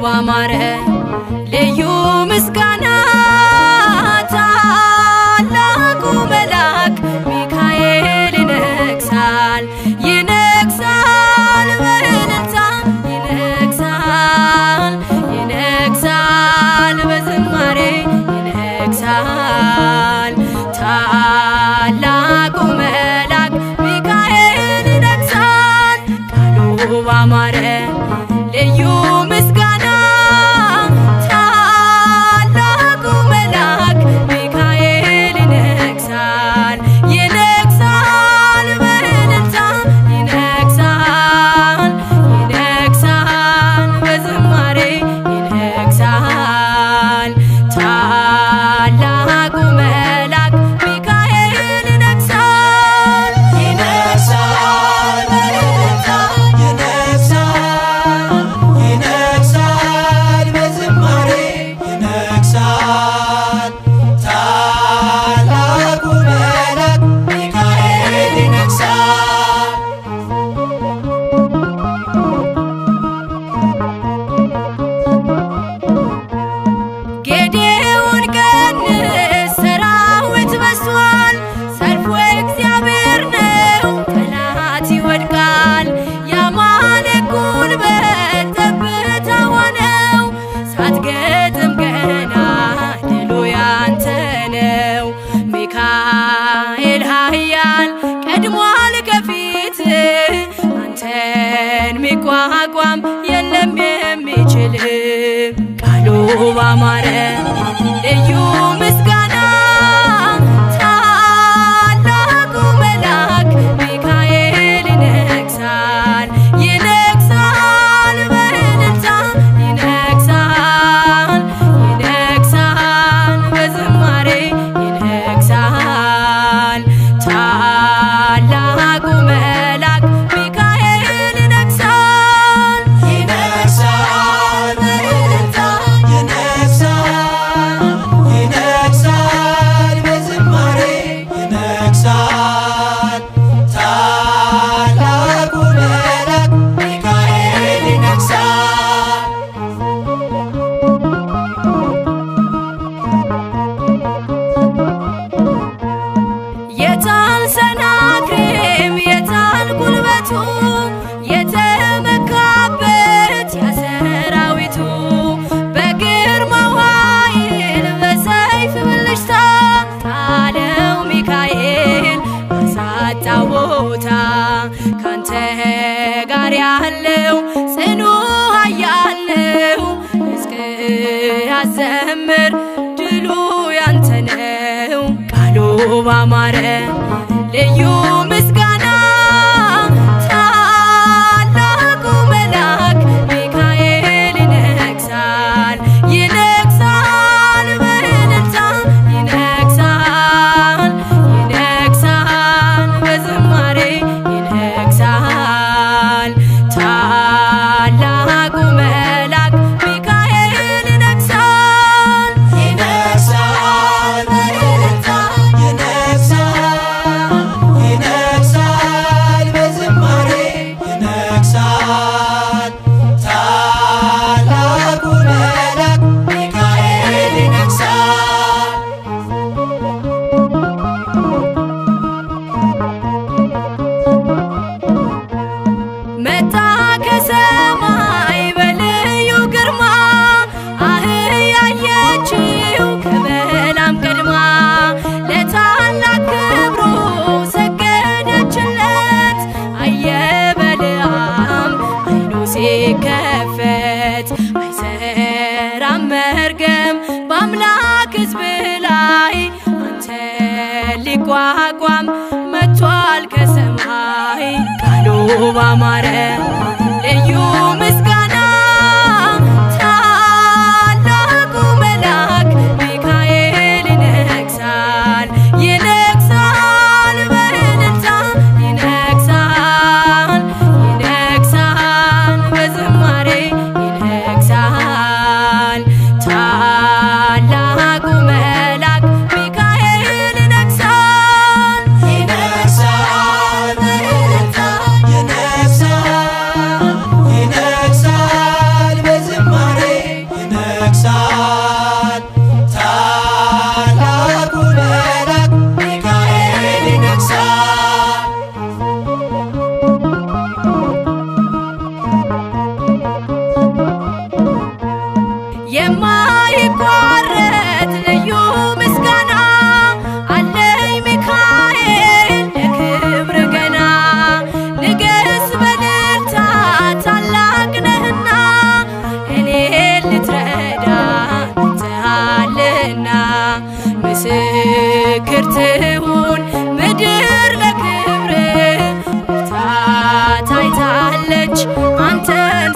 ባማረ ልዩ ምስጋና ታላቁ መልአክ ሚካኤል ይነግሣል ይነግሣል በእልልታ ይነግሣል ይነግሣል በዝማሬ ይነግሣል ታላቁ መልአክ ሚካኤል ይነግሣል ቃሉ ባማረ ልዩ ምስጋና ታላቁ መልአክ ሚካኤል ይነግሣል ይነግሣል በእልልታ ይነግሣል ይነግሣል በዝማሬ ይነግሣል ታላቁ መልአክ ሚካኤል ይነግሣል ይነግሣል በእልልታ ይነግሣል በዝማሬ ይነግሣል ታላቁ መልአክ ሚካኤል ይነግሣል። ጌዴዎን ቀንስ ሰራዊት በዝቷል ሰልፉ እግዚአብሔር ነው ጠላት ይወድቃል የአማሌቅ ጉልበት ጠብታ ሆነው ሳትገጥም ገና ድሉ ያንተ ነው ሚካኤል ኃያል ቀድሟል ከፊት አንተን ሚቋቋም የለም የሚችል ቃሉ ባማረ ልዩ ምስጋና ታላቁ መልአክ ሚካኤል ይነግሣል ይነግሣል በእልልታ ይነግሣል ይነግሣል በዝማሬ ይነግሣል ታላቁ መልአክ ሚካኤል ይነግሣል ይነግሣል በእልልታ ይነግሣል ይነግሣል በዝማሬ ይነግሣል ታላቁ መልአክ ሚካኤል ይነግሣል። የታል ሰናክሬም የታል ጉልበቱ የተመካበት ያሰራዊቱ በግርማው ኃይል በሰይፍ ብልጭታ ጣለው ሚካኤል አሳጣው ቦታ ካንተ ጋር ያለው ጽኑ ኃያል ነው ሕዝቅያስ ዘምር ድሉ ያንተ ነው ቃሉ ባማረ ልዩ ምስጋና ታላቁ መልአክ ሚካኤል ይነግሣል ይነግሣል በእልልታ ይነግሣል ይነግሣል በዝማሬ ይነግሣል ታላቁ መልአክ ሚካኤል ይነግሣል ይነግሣል በእልልታ ይነግሣል ይነግሣል በዝማሬ ይነግሣል ታላቁ መልአክ ሚካኤል ይነግሣል። መጣ ከሰማይ በልዩ ግርማ አህያ አየችው ከበላም ቀድማ ለታላቅ ክብሩ ሰገደችለት አየ በለዓም ዓይኑ ሲከፈት አይሰራም መርገም በአምላክ ሕዝብ ላይ አንተ ሊቋቋም መጥቷል ከሰማይ ቃሉ ባማረ ልዩ ምስጋና ታላቁ መልአክ ሚካኤል ይነግሣል ይነግሣል በእልልታ ይነግሣል ይነግሣል በዝማሬ ይነግሣል ታላቁ መልአክ ሚካኤል ይነግሣል ይነግሣል በእልልታ ይነግሣል ይነግሣል በዝማሬ ይነግሣል ታላቁ መልአክ ሚካኤል ይነግሣል። የማይቋረጥ ልዩ ምስጋና አለኝ ሚካኤል ለክብር ገና ንገስ በእልልታ ታላቅ ነህና እኔን ልትረዳ መጥተሃልና ምስክር ትሁን ምድር ለክብር ብርታት አይታለች አንተን